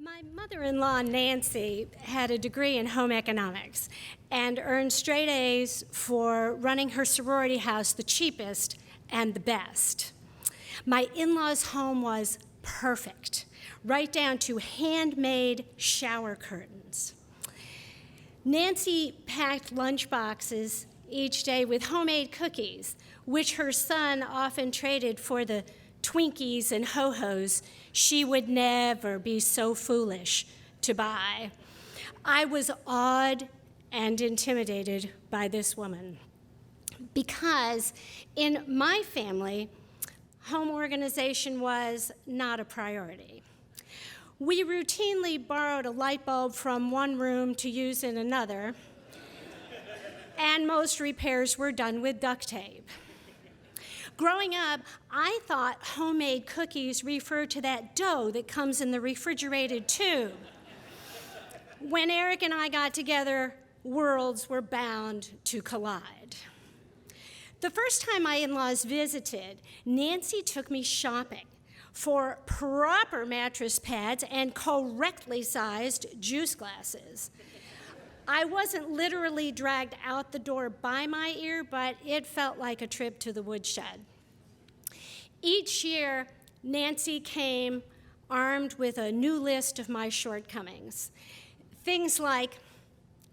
My mother-in-law, Nancy, had a degree in home economics and earned straight A's for running her sorority house the cheapest and the best. My in-laws' home was perfect, right down to handmade shower curtains. Nancy packed lunch boxes each day with homemade cookies, which her son often traded for the Twinkies and Ho-Hos she would never be so foolish to buy. I was awed and intimidated by this woman because in my family, home organization was not a priority. We routinely borrowed a light bulb from one room to use in another, and most repairs were done with duct tape. Growing up, I thought homemade cookies referred to that dough that comes in the refrigerated tube. When Eric and I got together, worlds were bound to collide. The first time my in-laws visited, Nancy took me shopping for proper mattress pads and correctly sized juice glasses. I wasn't literally dragged out the door by my ear, but it felt like a trip to the woodshed. Each year, Nancy came armed with a new list of my shortcomings. Things like,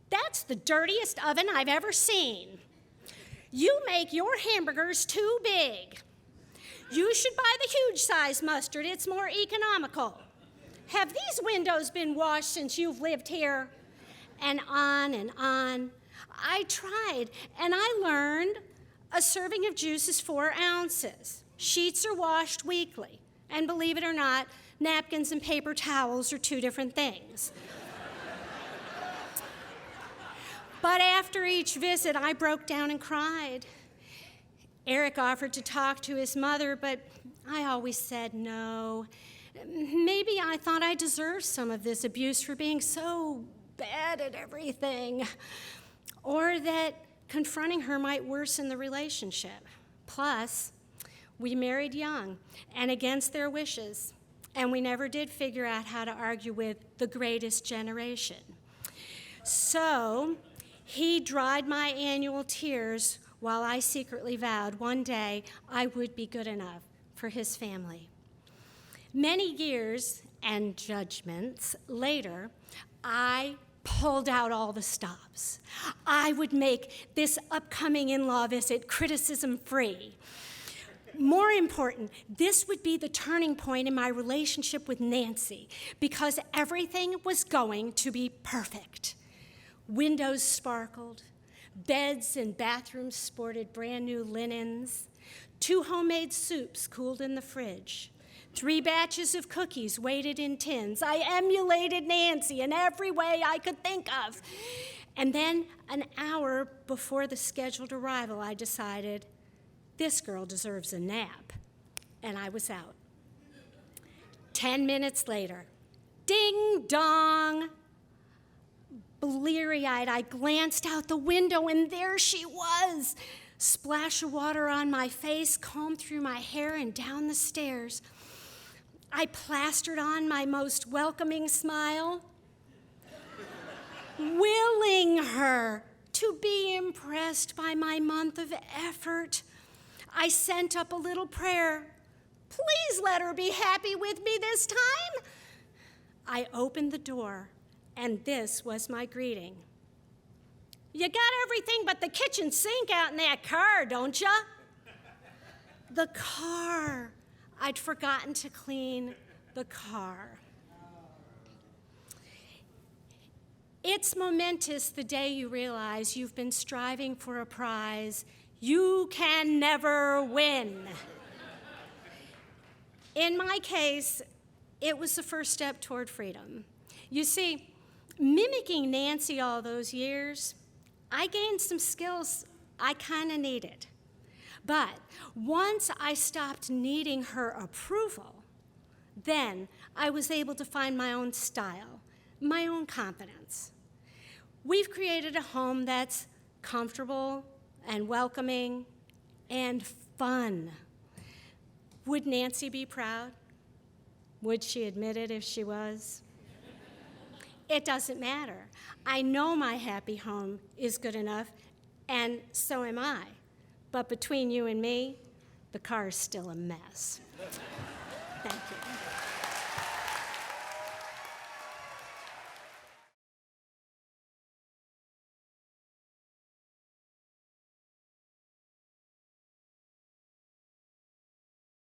"That's the dirtiest oven I've ever seen. You make your hamburgers too big. You should buy the huge size mustard, it's more economical. Have these windows been washed since you've lived here?" And on and on. I tried, and I learned a serving of juice is 4 ounces. Sheets are washed weekly. And believe it or not, napkins and paper towels are 2 different things. But after each visit, I broke down and cried. Eric offered to talk to his mother, but I always said no. Maybe I thought I deserved some of this abuse for being so bad at everything, or that confronting her might worsen the relationship. Plus, we married young and against their wishes, and we never did figure out how to argue with the greatest generation. So he dried my annual tears while I secretly vowed one day I would be good enough for his family. Many years and judgments later, I pulled out all the stops. I would make this upcoming in-law visit criticism-free. More important, this would be the turning point in my relationship with Nancy because everything was going to be perfect. Windows sparkled, beds and bathrooms sported brand new linens, 2 homemade soups cooled in the fridge, 3 batches of cookies waited in tins. I emulated Nancy in every way I could think of. And then an hour before the scheduled arrival, I decided, this girl deserves a nap. And I was out. 10 minutes later, ding dong. Bleary-eyed, I glanced out the window, and there she was. Splash of water on my face, combed through my hair and down the stairs. I plastered on my most welcoming smile, willing her to be impressed by my month of effort. I sent up a little prayer. Please let her be happy with me this time. I opened the door, and this was my greeting. "You got everything but the kitchen sink out in that car, don't ya?" The car. I'd forgotten to clean the car. It's momentous the day you realize you've been striving for a prize you can never win. In my case, it was the first step toward freedom. You see, mimicking Nancy all those years, I gained some skills I kind of needed. But once I stopped needing her approval, then I was able to find my own style, my own confidence. We've created a home that's comfortable and welcoming and fun. Would Nancy be proud? Would she admit it if she was? It doesn't matter. I know my happy home is good enough, and so am I. But between you and me, the car is still a mess. Thank you.